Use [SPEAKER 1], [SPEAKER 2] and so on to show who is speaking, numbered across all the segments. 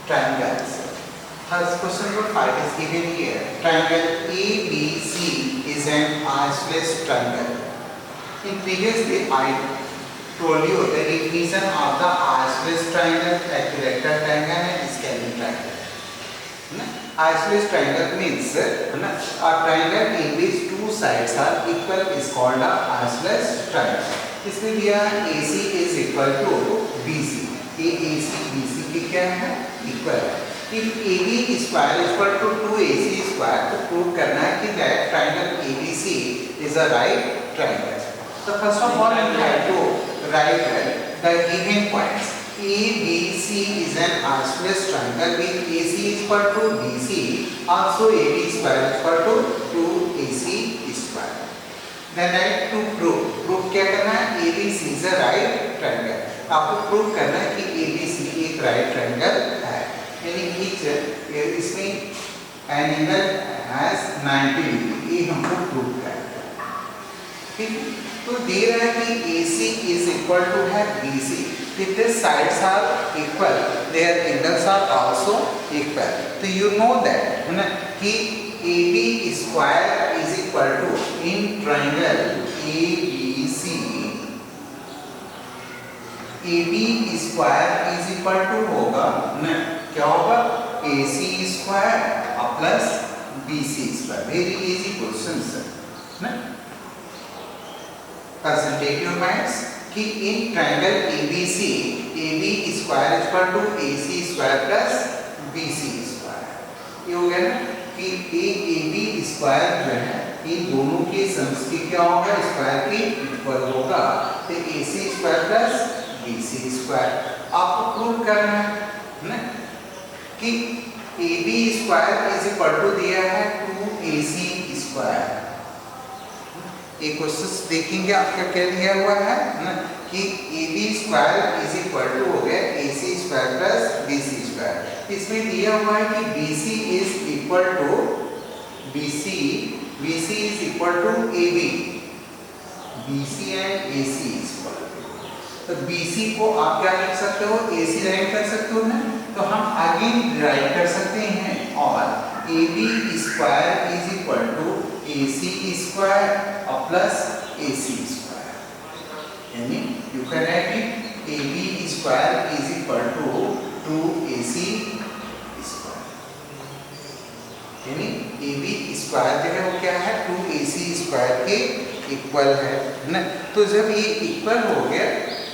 [SPEAKER 1] triangles. First question number 5 is given here. Triangle ABC is an isosceles triangle. In previously I told you the definition of the isosceles triangle, equilateral triangle and scalene triangle. Isosceles triangle means a triangle in which two sides are equal is called a isosceles triangle. इसमें दिया AC is equal to BC. AC BC की क्या है? Equal है. If AB square is equal to 2AC square, तो prove करना है कि that triangle ABC is a right triangle. So first of all, we have to write the given points. ABC is an isosceles triangle with AC is equal to BC. Also, AB square is equal to 2AC square. Then write to prove. Proof क्या करना है? ABC is a right triangle. आपको prove करना है कि ABC एक right triangle है. यानी इसमें an angle has 90 degree. ये हमको प्रूव करना है. ठीक है? तो दे रहा है कि AC is equal to है BC. If the sides are equal, their angles are also equal. So you know that कि AB square is equal to in triangle ABC. AB square is equal to होगा क्या होगा? AC square plus BC square. Very easy question sir. Concentrate your minds. कि in triangle ABC, AB square is equal to AC square plus BC square. ये हो गया ना कि AB square जो है इन दोनों के सम्स की क्या होगा? स्क्वायर की इक्वल होगा. तो AC square plus BC square आपको प्रूव करना है ना कि AB square is equal to दिया है 2AC square. एक क्वेश्चन देखेंगे आपका क्या दिया हुआ है ना कि AB square is equal to हो गया AC square plus BC square. इसमें दिया हुआ है कि BC is equal to BC is equal to AB. BC and AC is equal to. तो BC को आप क्या लिख सकते हो? AC राइट कर सकते हो ना. तो हम अगेन राइट कर सकते हैं और AB square is equal to AC square plus AC square. यानी you can write it AB square is equal to 2AC square. यानी AB स्क्वायर जो है वो क्या है? 2AC स्क्वायर के इक्वल है ना. तो जब ये इक्वल हो गया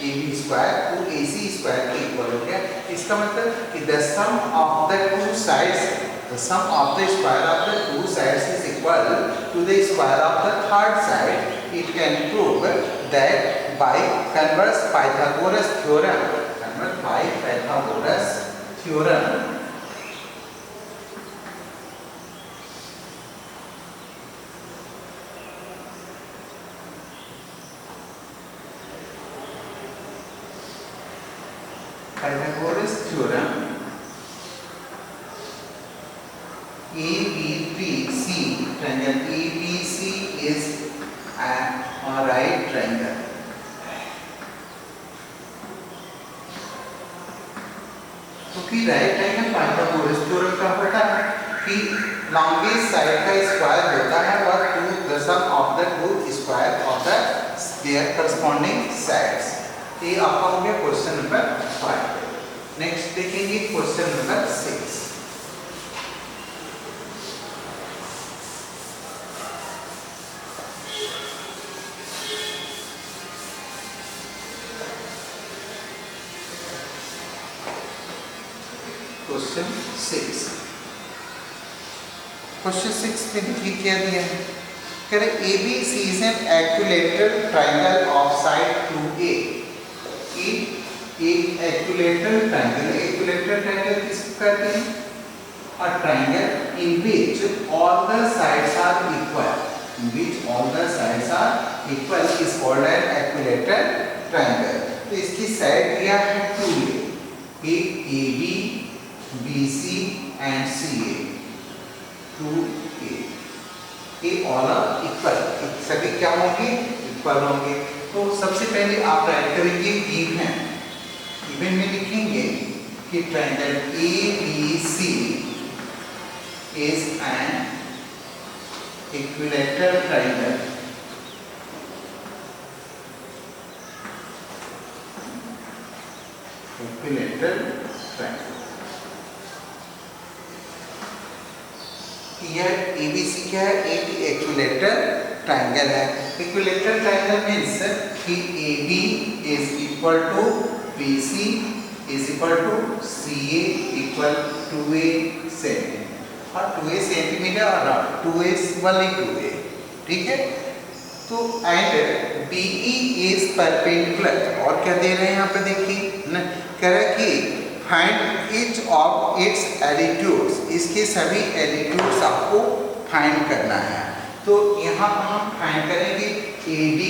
[SPEAKER 1] AB स्क्वायर 2AC स्क्वायर के इक्वल हो गया, इसका मतलब कि the sum of the two sides, the sum of the square of the two sides is equal to the square of the third side. It can prove that by converse Pythagoras theorem. Converse by Pythagoras theorem. Pythagoras theorem. ABC triangle ABC is a right triangle. क्योंकि right triangle Pythagoras theorem का पता है कि longest side का square होता है और the sum of the two square of the their corresponding sides. ये आपका हो गया क्वेश्चन नंबर 5. नेक्स्ट देखेंगे क्वेश्चन नंबर 6. क्वेश्चन 6. क्वेश्चन 6 में देखिए क्या दिया है. कह रहे ABC is an equilateral triangle of side 2A. एक equilateral triangle किसको कहते हैं? A triangle in which all the sides are equal. In which all the sides are equal is called an equilateral triangle. तो इसकी side दिया है 2A. AB BC and CA 2A. ये all are equal. सभी क्या होंगे? Equal होंगे. तो सबसे पहले आप राइट करेंगे गिवन. गिवन में लिखेंगे कि triangle ABC is an equilateral triangle यह ABC क्या है? एक इक्विलेटरल ट्रायंगल है। इक्विलेटरल ट्रायंगल मीन्स कि AB is equal to BC is equal to CA equal 2A centimetre और 2A सेंटीमीटर और 2A वाली 2A, ठीक है। तो एंड BE is perpendicular और क्या दे रहे हैं यहाँ पे देखिए ना, कह रहा है कि फाइंड ईच ऑफ इट्स एलिट्यूड्स, इसके सभी एलिट्यूड्स आपको फाइंड करना है। तो यहाँ पर हम फाइंड करेंगे AD,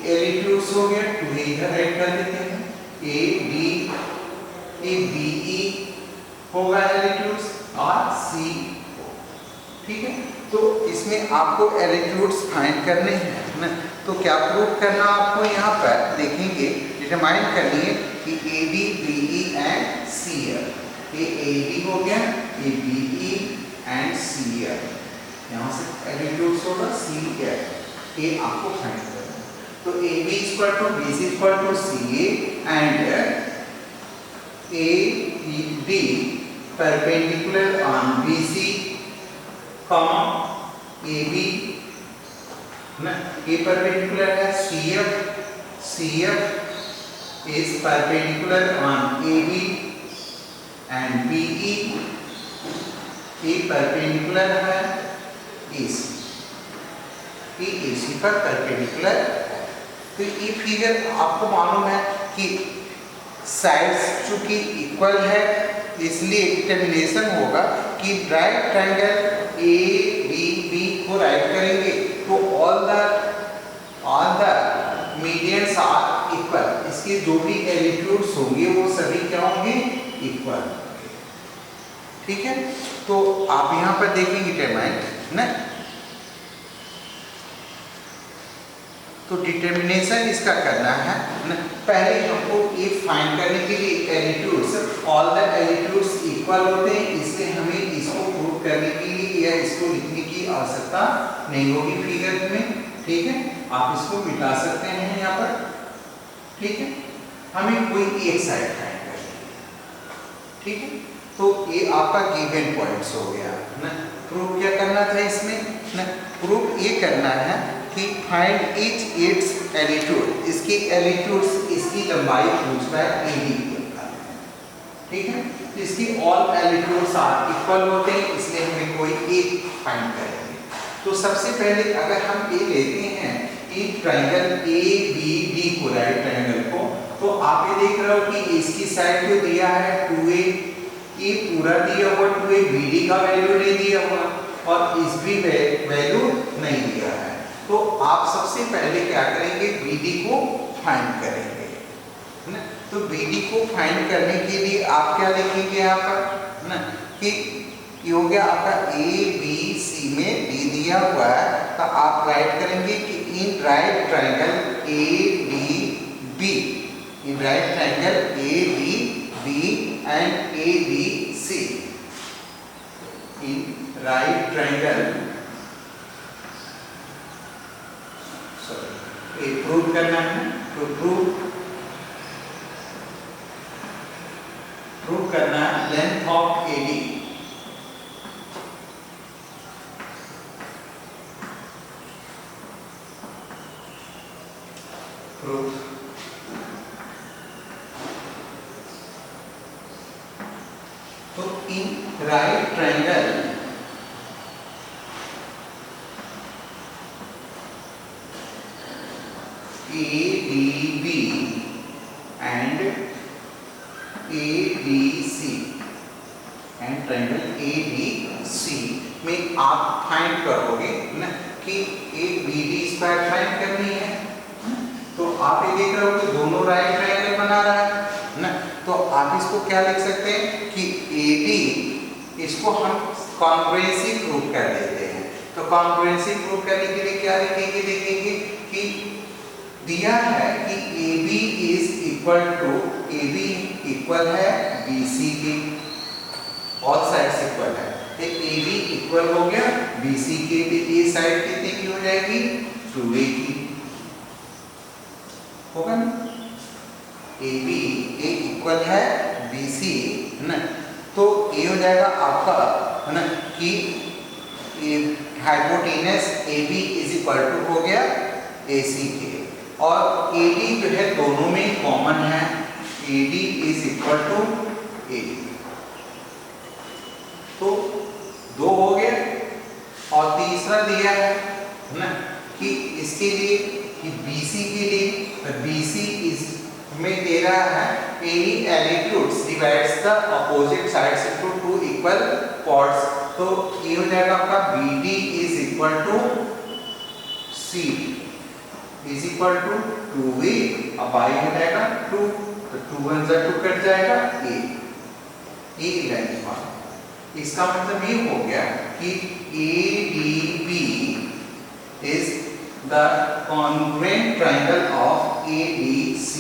[SPEAKER 1] एलिट्यूड्स हो गया 2A इधर राइट कर देते हैं, AD, BE होगा एलिट्यूड्स और C, ठीक है। तो इसमें आपको एलिट्यूड्स फाइंड करने हैं ना, तो क्या प्रूव करना आपको यहाँ पर देखेंगे, डिटरमाइन करनी है कि AD, BE एंड CF, ये AD हो गया, ये BE एंड CF, यहाँ से एलिट्यूड्स होगा CF, ये आपको फाइंड करना है। तो AB equal to BC equal to CA and AD perpendicular on BC comma AB ना, ये परपेंडिकुलर है CF is perpendicular on AB and BE, ये perpendicular है AC, ये AC पर perpendicular है। तो ये फिगर आपको मालूम है कि साइड्स चूंकि इक्वल है इसलिए डिटर्मिनेशन होगा कि राइट ट्रायंगल ABB को राइट करेंगे तो all the medians are equal, इसके जो भी एलिट्यूड्स होंगे वो सभी क्या होंगे? इक्वल, ठीक है। तो आप यहाँ पर देखेंगे डिटरमाइन ना, तो डिटर्मिनेशन इसका करना है ना, पहले हमको ये फाइंड करने के लिए एलिट्यूड्स, ऑल द एलिट्यूड्स इक्वल होते हैं, इसलिए हमें इसको प्रूव करने के लिए या इसको लिखने की आवश्यकता नहीं होगी फिगर में, ठीक है। आप इसको मिटा सकते हैं यहाँ पर, ठीक है। हमें कोई एक साइड फाइंड करनी है, ठीक है। तो ये आपका गिवन पॉइंट्स हो गया ना। प्रूफ क्या करना था इसमें ना, प्रूफ ये करना है कि फाइंड ईच इट्स एलिट्यूड, इसकी एलिट्यूड्स, इसकी लंबाई पूछ रहा है AD की, ठीक है। तो इसकी ऑल एलिट्यूड्स आर इक्वल होते हैं, इसलिए हमें कोई एक फाइंड करेंगे। तो सबसे पहले अगर हम ये लेते हैं एक ट्रायंगल ABD को, राइट ट्रायंगल को, तो आप ये देख रहे हो कि इसकी साइड जो दिया है 2A, ये पूरा दिया हुआ 2A, BD का वैल्यू नहीं दिया हुआ और इस भी वैल्यू नहीं दिया है। तो आप सबसे पहले क्या करेंगे? BD को फाइंड करेंगे ना। तो BD को फाइंड करने के लिए आप क्या लिखेंगे यहाँ पर ना, कि ये हो गया आपका ABC में D दिया हुआ है, तो आप राइट करेंगे कि इन right triangle ADB, in right triangle ADB and ABC, in right triangle, sorry, ये प्रूव करना है। तो प्रूव करना है लेंथ ऑफ AD, तो इन right triangle ADB and ABC and triangle ABC में आप फाइंड करोगे ना कि ABD स्क्वायर फाइंड करनी है। तो आप ये देख रहे हो कि दोनों राइट ट्रायंगल बना रहा है ना, तो आप इसको क्या लिख सकते हैं कि AD, इसको हम कॉन्ग्रुएंसी प्रूव कर देते हैं। तो कॉन्ग्रुएंसी प्रूव करने के लिए क्या लिखेंगे? देखेंगे कि दिया है कि AB is equal to A B equal है बी सी के, ऑल साइड्स इक्वल है, तो ए बी इक्वल हो गया बी सी के, ए साइड कितने की हो जाएगी 2a की, होगा ना, ए बी ए इक्वल है बी सी है ना, तो ये हो जाएगा आपका है ना कि hypotenuse A B is equal to हो गया ए सी के, और ए डी जो है दोनों में कॉमन है, A D is equal to A D, तो 2 हो गया, और तीसरा दिया है ना कि इसके लिए कि BC के लिए BC इज में दे रहा है any altitudes divides the opposite sides into two equal parts, तो ये हो जाएगा आपका BD is equal to C is equal to 2A, अब y हो जाएगा 2, तो 2 1 जा 2 कट जाएगा A, ये लेंथ मार्क, इसका मतलब ये हो गया कि ADB is the congruent triangle of ADC,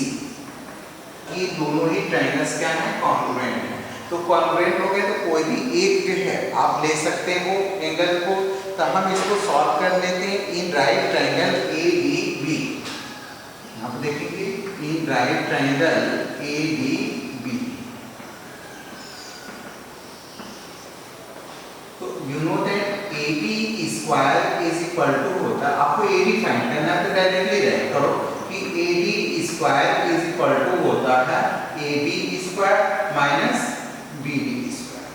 [SPEAKER 1] ये दोनों ही ट्रायंगल्स क्या है कॉन्ग्रुएंट है, तो कॉन्ग्रुएंट हो गए तो कोई भी एक जो है आप ले सकते हो एंगल को, तो हम इसको सॉल्व कर लेते हैं इन राइट ट्रायंगल ADB, आप देखेंगे इन राइट ट्रायंगल ADB, तो you know that AB square is equal to होता है, आपको AD फाइंड करना है तो डायरेक्टली राइट करो कि AD square is equal to होता है AB square minus BD square,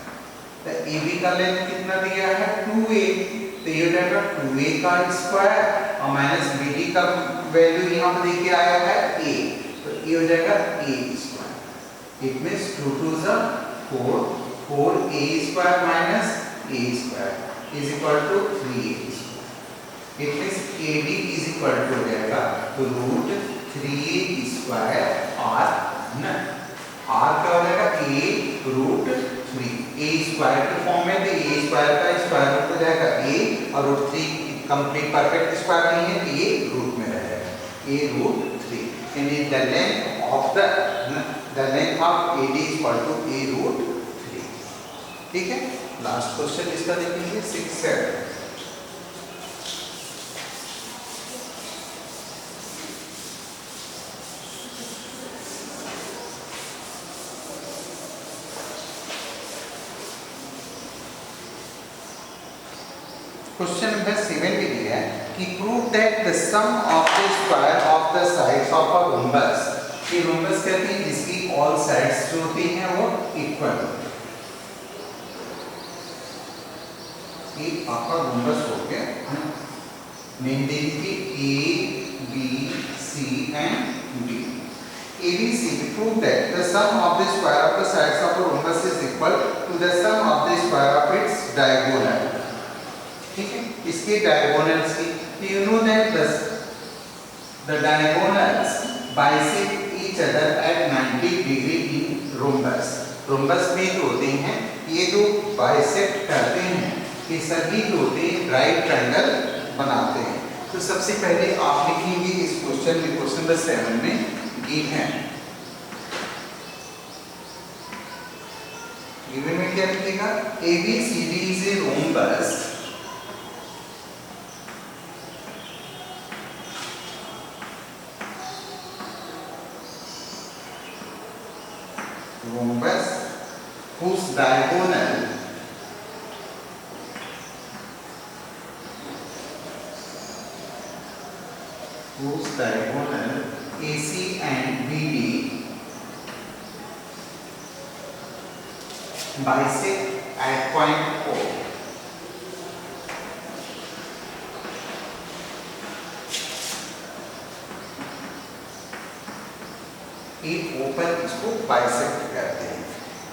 [SPEAKER 1] तो AB का लेंथ कितना दिया है 2A, तो ये हो जाएगा 2A का स्क्वायर और माइनस BD का वैल्यू यहाँ पे देखिए आया है A, तो ये हो जाएगा A square, it means 2 2 is 4, 4A square minus A square is equal to 3A square, it means AD is equal to हो जाएगा रूट 3A स्क्वायर R ना, R क्या हो जाएगा A रूट 3, A स्क्वायर के फॉर्म में, तो A square का स्क्वायर रूट हो जाएगा A और रूट 3 कंप्लीट परफेक्ट स्क्वायर नहीं है तो ये रूट में रह जाएगा A रूट 3, यानी the length of AD is equal to A root 3, ठीक है। लास्ट क्वेश्चन इसका देखेंगे 6 7, क्वेश्चन नंबर 7 के लिए है कि prove that the sum of the square of the sides of a rhombus, ये रोम्बस कहते हैं जिसकी ऑल साइड्स जो होती हैं वो इक्वल होती हैं, ये आपका रोम्बस हो गया, नेम दे दीजिए A B C and D, ABC prove that the sum of the square of the sides of a rhombus is equal to the sum of the square of its diagonal, ठीक है, इसके diagonals की, you know that the diagonals bisect each other at 90 degree in rhombus, rhombus में जो होते हैं ये जो बाइसेक्ट करते हैं ये सभी जो होते हैं राइट ट्रायंगल बनाते हैं, तो सबसे पहले आप लिखेंगे इस क्वेश्चन में, क्वेश्चन नंबर 7 में गिवन में क्या लिखेगा, ABCD is a rhombus whose diagonal AC and BD bisect at point O, ये ओपन इसको बाइसेक्ट करते हैं,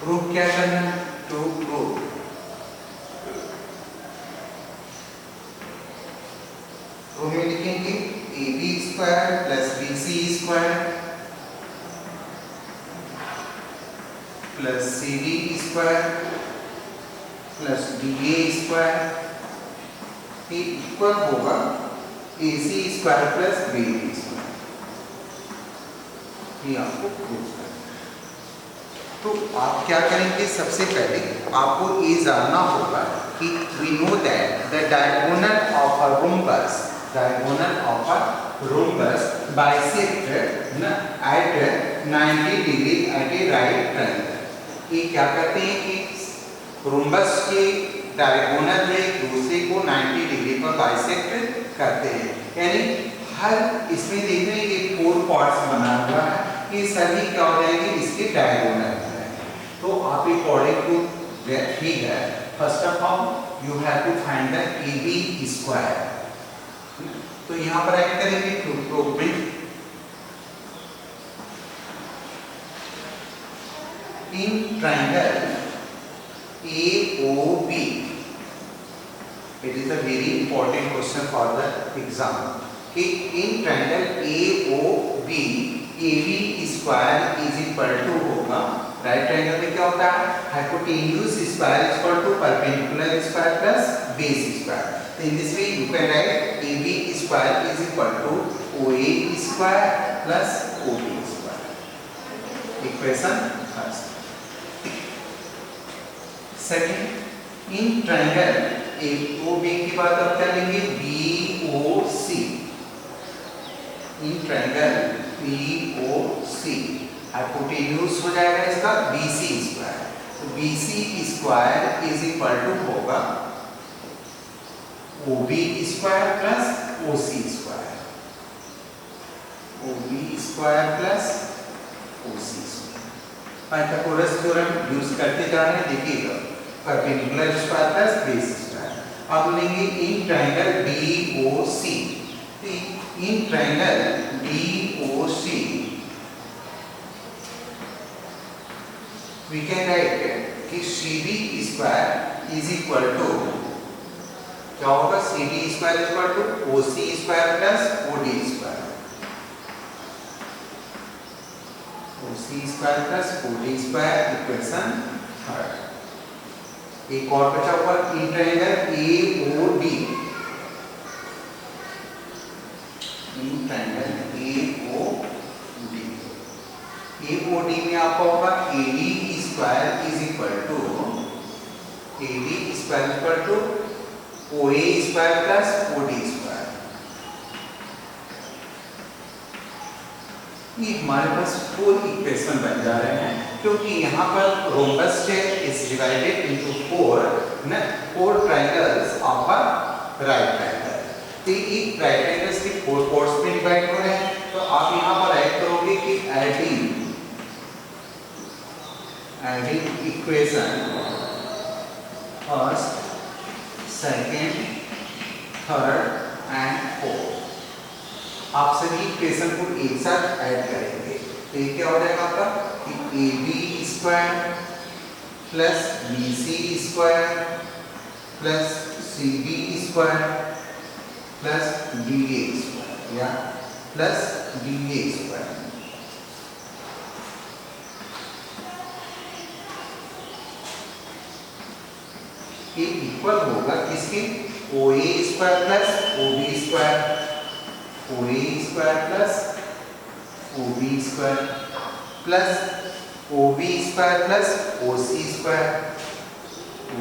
[SPEAKER 1] प्रूफ क्या करना है, टू प्रूफ तो में लिखेंगे AB square plus BC square plus CD square plus DA square, ये इक्वल होगा AC square plus BD square, ये आपको प्रूव करना है। तो आप क्या करेंगे, सबसे पहले आपको ये जानना होगा कि we know that the diagonal of a rhombus, diagonal of a rhombus bisect at 90 degree at a right triangle. ये क्या करते हैं कि रोम्बस के डायगोनल में एक दूसरे को 90 डिग्री पर बाइसेक्ट करते हैं। यानी हर इसमें देख रहे हैं ये 4 पार्ट्स बना हुआ है, ये सभी क्या हो जाएंगे, इसके डायगोनल है। तो आप according to that figure first of all you have to find the AB square. तो यहाँ पर ऐड करेंगे to prove in triangle AOB, it is a very important question for the exam, कि in triangle AOB AB square is equal to होगा, right triangle में क्या होता है, hypotenuse square is equal to perpendicular square plus base square. तो in this way you can write AB square is equal to OA square plus OB square. Equation first. Second, in triangle AOB की बात अब क्या लेंगे, BOC। In triangle BOC hypotenuse हो जाएगा इसका BC square. तो BC square is equal to होगा OB square plus OC square, OB square plus OC square. Pythagoras theorem use करते जा रहे हैं, देखिएगा perpendicular square plus base square. अब लेंगे in triangle BOC। In triangle BOC we can write कि CD square is equal to क्या होगा, CD square is equal to OC square plus OD square, OC square plus OD square. Equation third. एक और बचा हुआ in triangle AOD, in triangle AOD में आपका होगा AD square is equal to OA square plus OD square. ये हमारे पास 4 equation बन जा रहे हैं, क्योंकि यहाँ पर rhombus is divided into 4 triangles of a right triangle. तो ये राइट ट्रायंगल्स के 4 पार्ट्स में डिवाइड हो रहे हैं। तो आप यहाँ पर ऐड करोगे कि adding equation first, second, third and fourth, आप सभी इक्वेशन को एक साथ ऐड करेंगे। तो ये क्या हो जाएगा आपका कि AB square plus BC square plus CD square plus DA square या प्लस DA स्क्वायर। ये इक्वल होगा किसके, OA square plus OB square, OA square plus OB square plus OB square plus OC square,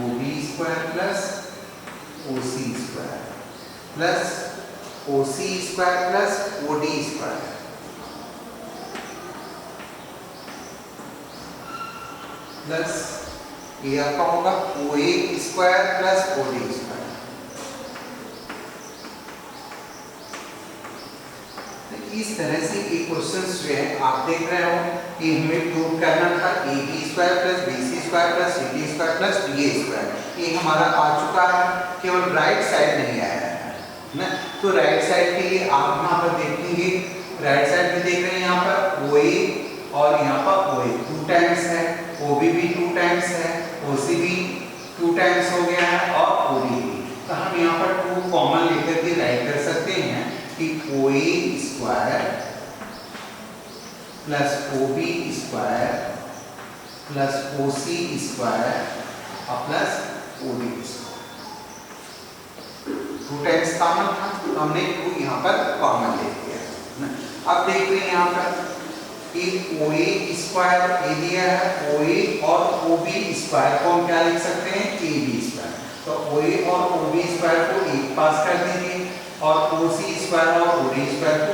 [SPEAKER 1] OB square plus OC square plus OC square plus OD square plus ये आपका होगा OA square plus OD square. तो इस तरह से ये questions जो है आप देख रहे हो कि हमें प्रूव करना था AB square plus BC square plus CD square plus DA square. ये हमारा आ चुका है, केवल राइट साइड नहीं आया है ना। तो राइट साइड के लिए आप यहाँ पर देखेंगे, राइट साइड में देख रहे हैं यहाँ पर OA और यहाँ पर OA 2 टाइम्स है, OB भी 2 टाइम्स है, OC भी 2 टाइम्स हो गया है और OD भी। तो हम यहाँ पर 2 कॉमन लेकर के राइट कर सकते हैं कि OA square plus OB square plus OC square और plus OD square. 2 times common था, तो हमने 2 यहाँ पर कॉमन ले लिया। अब देख रहे हैं यहाँ पर एक OA स्क्वायर ए दिया है, OA और OB स्क्वायर को हम क्या लिख सकते हैं, AB स्क्वायर। तो OA और OB स्क्वायर को एक पास कर दीजिए और OC स्क्वायर और OD स्क्वायर को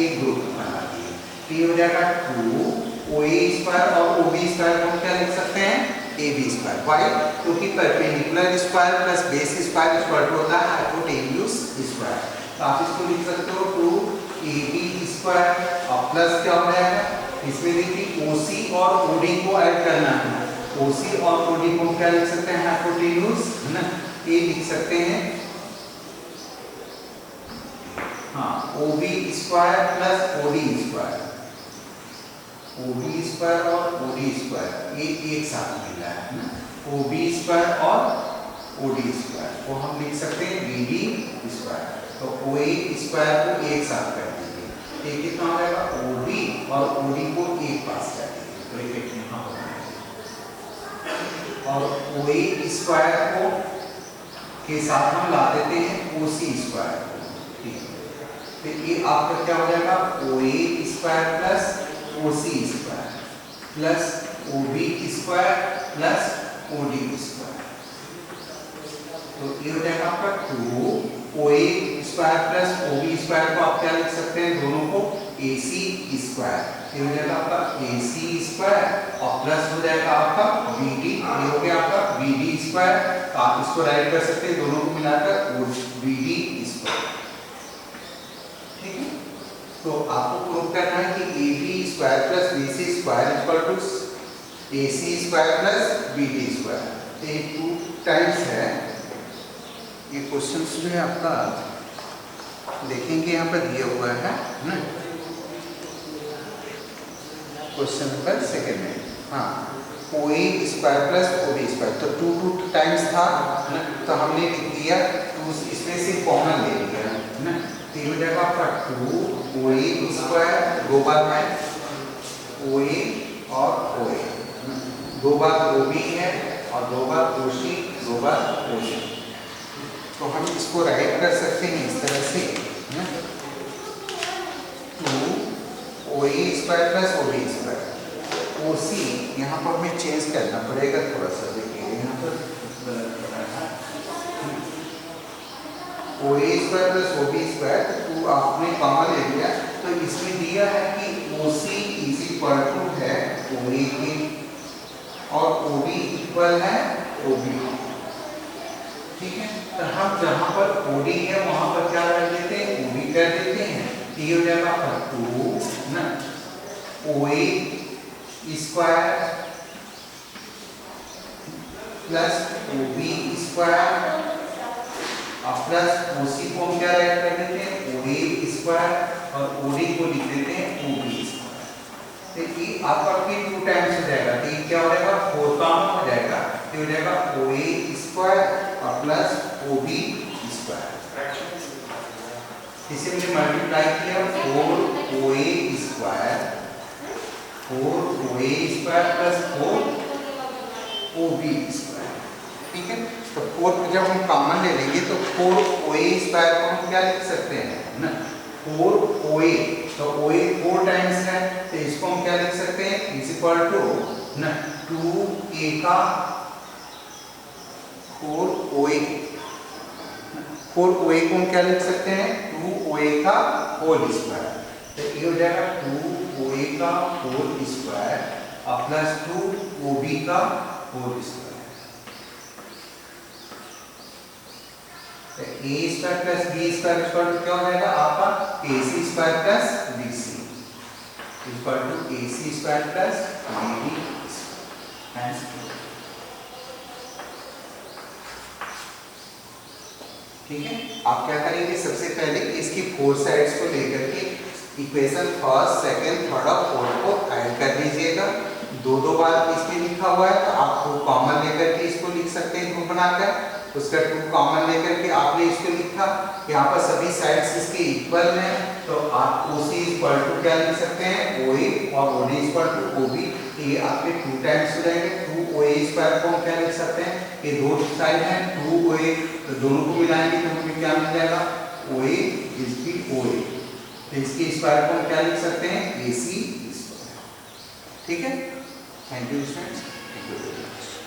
[SPEAKER 1] एक ग्रुप बना दिए। तो ये हो जाएगा 2OA स्क्वायर और OB स्क्वायर को हम क्या लिख सकते हैं, AB स्क्वायर। वाई? क्योंकि perpendicular square plus base square equal to होता है हाइपोटेन्यूज स्क्वायर। तो आप इसको लिख सकते हो 2AB स्क्वायर और प्लस क्या हो जाएगा, इसमें देखिए OC और OD को ऐड करना है। OC और OD को क्या लिख सकते हैं, हाइपोटेन्यूज, है ना, ये लिख सकते हैं हाँ OB square plus OD square. OB square और OD स्क्वायर ये एक साथ मिला है ना, OB स्क्वायर और OD स्क्वायर को हम लिख सकते हैं BD स्क्वायर। तो OA स्क्वायर को एक साथ कर दीजिए, ये कितना हो जाएगा, OB और OD को एक पास कर दीजिए, ब्रैकेट में यहाँ और OA स्क्वायर को के साथ हम ला देते हैं OC स्क्वायर को, ठीक है। तो ये आपका क्या हो जाएगा, OA square plus OC square plus OB square plus OD square. तो ये हो जाएगा आपका 2OA square plus OB square को आप क्या लिख सकते हैं, दोनों को AC स्क्वायर। ये हो जाएगा आपका AC स्क्वायर और प्लस हो जाएगा आपका BD, ये हो गया आपका BD स्क्वायर। तो आप इसको राइट कर सकते हैं दोनों को मिलाकर BD स्क्वायर, ठीक है। तो आपको प्रूव करना है कि AB square plus BC square equal to AC square plus BD square. ये 2 टाइम्स है। ये क्वेश्चन जो है आपका देखेंगे यहाँ पर दिया हुआ है ना, क्वेश्चन नंबर 2 में हाँ OA square plus OB square. तो 2 टाइम्स था ना, तो हमने लिख दिया 2, इसमें से कॉमन ले लिया है ना। तो ये हो जाएगा आपका 2OA स्क्वायर, 2 बार है OA और OA, 2 बार OB है और 2 बार OC, 2 बार OC। तो हम इसको राइट कर सकते हैं इस तरह से, 2OA square plus OB square. OC यहाँ पर हमें चेंज करना पड़ेगा थोड़ा सा, देखिए यहाँ पर गलत हो रहा है। OA square plus OB square, तो आपने कॉमन ले लिया, तो इसमें दिया है कि OC इज इक्वल टू है OA के और OB इक्वल है OB, ठीक है। तो हम जहाँ पर OD है वहाँ पर क्या कर देते हैं, OB कर देते हैं। तो ये हो जाएगा 2 ना OA square plus OB square और प्लस OC को हम क्या राइट कर देते हैं, OA स्क्वायर और OD को लिख देते हैं OB स्क्वायर। तो ये आपका फिर 2 टाइम्स हो जाएगा, तो ये क्या हो जाएगा, 4 कॉमन हो जाएगा। ये हो जाएगा OA स्क्वायर और प्लस OB स्क्वायर। इसे हमने मल्टीप्लाई किया 4OA square, 4OA square plus 4OB square, ठीक है। तो 4 को जब हम कॉमन ले लेंगे तो 4OA स्क्वायर को हम क्या लिख सकते हैं ना, 4OA, तो OA 4 टाइम्स है, तो इसको हम क्या लिख सकते हैं, इज इक्वल टू ना 2A का 4OA, 4OA को हम क्या लिख सकते हैं, 2OA का होल स्क्वायर। तो ये हो जाएगा 2OA का होल स्क्वायर और प्लस 2OB का whole square. A square plus B square equal to क्या हो जाएगा आपका, AC square plus BC equal to AC square plus BD square, ठीक है। आप क्या करेंगे, सबसे पहले इसकी 4 साइड्स को लेकर के इक्वेशन फर्स्ट, सेकंड, थर्ड और फोर्थ को ऐड कर लीजिएगा। 2 बार इसमें लिखा हुआ है, तो आप 2 कॉमन लेकर के इसको लिख सकते हैं ग्रुप बनाकर, उसका 2 कॉमन लेकर के आपने इसको लिखा। यहाँ पर सभी साइड्स इसके इक्वल हैं, तो आप OC इक्वल टू क्या लिख सकते हैं, OA और OD इक्वल टू OB। ये आपके 2 टाइम्स हो जाएंगे। 2OA स्क्वायर को हम क्या लिख सकते हैं, ये 2 साइड हैं 2OA, तो दोनों को मिलाएंगे तो हमें क्या मिल जाएगा, OA इज की OA। तो इसकी स्क्वायर को हम क्या लिख सकते हैं, AC स्क्वायर। ठीक है, thank you students, thank you very much.